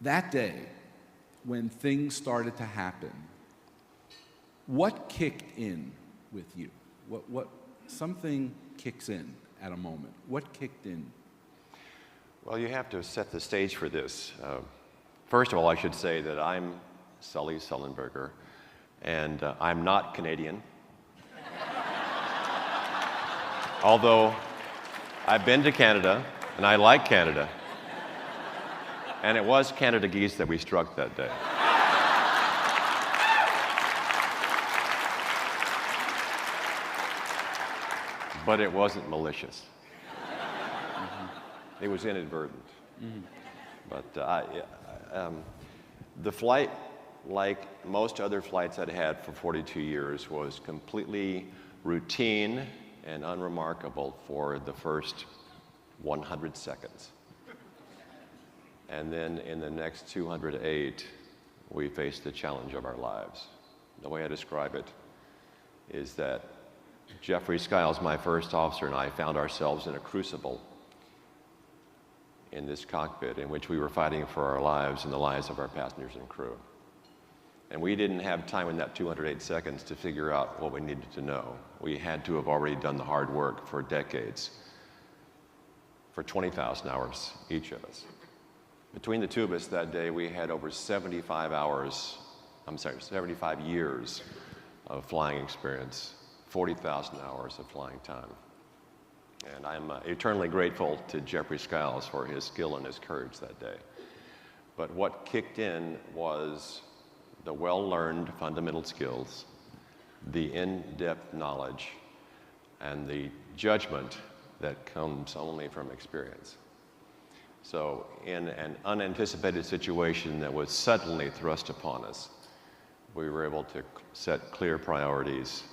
That day, when things started to happen, what kicked in with you? Something kicks in at a moment. What kicked in? Well, you have to set the stage for this. First of all, I should say that I'm Sully Sullenberger, and I'm not Canadian. Although I've been to Canada, and I like Canada. And it was Canada geese that we struck that day. But it wasn't malicious. It was inadvertent. But the flight, like most other flights I'd had for 42 years, was completely routine and unremarkable for the first 100 seconds. And then in the next 208, we faced the challenge of our lives. The way I describe it is that Jeffrey Skiles, my first officer, and I found ourselves in a crucible in this cockpit in which we were fighting for our lives and the lives of our passengers and crew. And we didn't have time in that 208 seconds to figure out what we needed to know. We had to have already done the hard work for decades, for 20,000 hours, each of us. Between the two of us that day, we had over 75 years of flying experience, 40,000 hours of flying time. And I'm eternally grateful to Jeffrey Skiles for his skill and his courage that day. But what kicked in was the well-learned fundamental skills, the in-depth knowledge, and the judgment that comes only from experience. So in an unanticipated situation that was suddenly thrust upon us, we were able to set clear priorities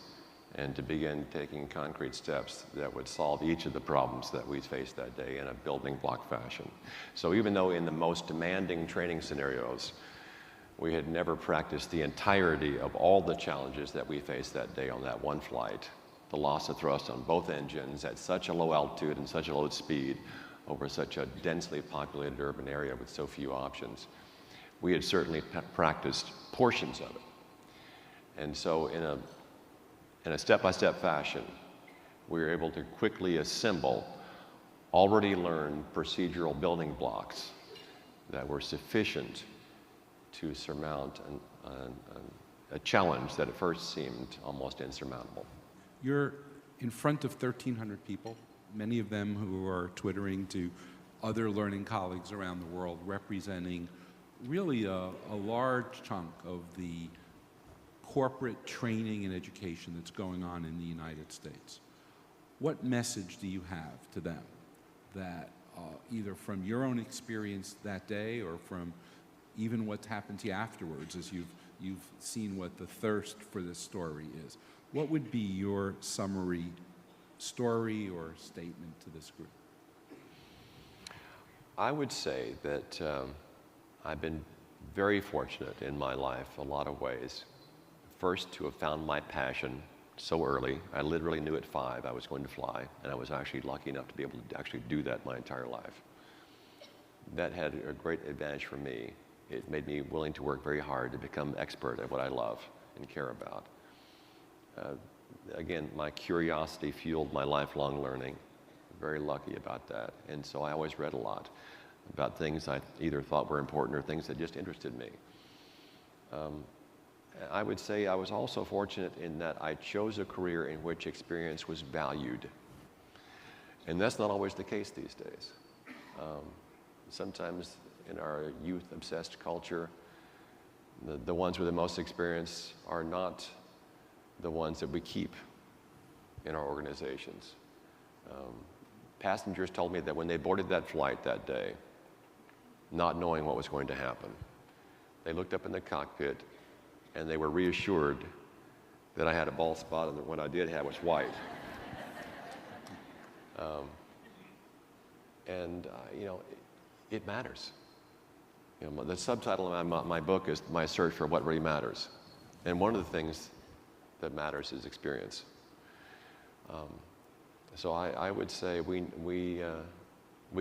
and to begin taking concrete steps that would solve each of the problems that we faced that day in a building block fashion. So even though in the most demanding training scenarios, we had never practiced the entirety of all the challenges that we faced that day on that one flight, the loss of thrust on both engines at such a low altitude and such a low speed over such a densely populated urban area with so few options, we had certainly practiced portions of it. And so in a step-by-step fashion, we were able to quickly assemble already learned procedural building blocks that were sufficient to surmount a challenge that at first seemed almost insurmountable. You're in front of 1,300 people, many of them who are twittering to other learning colleagues around the world, representing really a large chunk of the corporate training and education that's going on in the United States. What message do you have to them that either from your own experience that day or from even what's happened to you afterwards as you've seen what the thirst for this story is? What would be your summary story or statement to this group? I would say that I've been very fortunate in my life, a lot of ways. First, to have found my passion so early. I literally knew at 5 I was going to fly, and I was actually lucky enough to be able to actually do that my entire life. That had a great advantage for me. It made me willing to work very hard to become expert at what I love and care about. Again, my curiosity fueled my lifelong learning. Very lucky about that. And so I always read a lot about things I either thought were important or things that just interested me. I would say I was also fortunate in that I chose a career in which experience was valued. And that's not always the case these days. Sometimes in our youth-obsessed culture, the ones with the most experience are not the ones that we keep in our organizations. Passengers told me that when they boarded that flight that day, not knowing what was going to happen, they looked up in the cockpit and they were reassured that I had a bald spot and that what I did have was white. It matters. The subtitle of my book is My Search for What Really Matters. And one of the things that matters is experience. So I would say we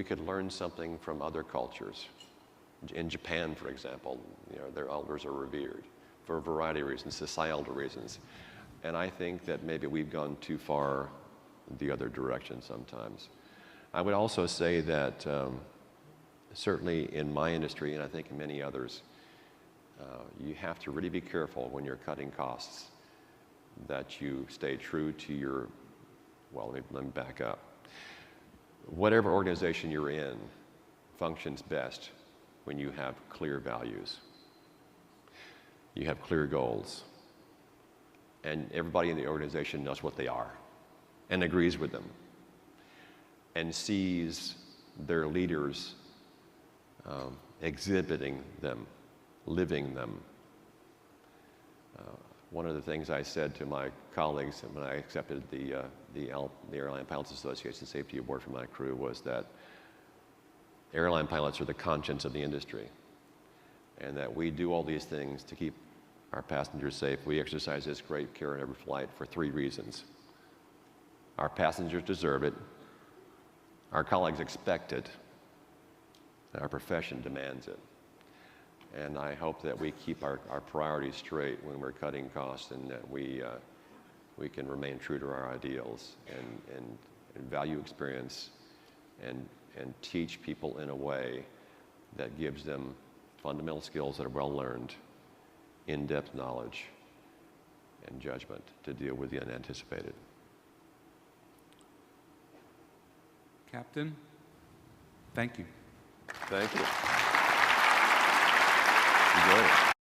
could learn something from other cultures In Japan, for example, their elders are revered for a variety of reasons, societal reasons. And I think that maybe we've gone too far the other direction sometimes. I would also say that certainly in my industry, and I think in many others, you have to really be careful when you're cutting costs that you stay true to your, well, let me back up. Whatever organization you're in functions best when you have clear values. You have clear goals. And everybody in the organization knows what they are and agrees with them and sees their leaders exhibiting them, living them. One of the things I said to my colleagues when I accepted the Airline Pilots Association Safety Award for my crew was that airline pilots are the conscience of the industry, and that we do all these things to keep our passengers safe. We exercise this great care in every flight for 3 reasons. Our passengers deserve it, our colleagues expect it, and our profession demands it. And I hope that we keep our priorities straight when we're cutting costs, and that we can remain true to our ideals and value experience and teach people in a way that gives them fundamental skills that are well learned, in-depth knowledge, and judgment to deal with the unanticipated. Captain, thank you. Thank you. Enjoy it.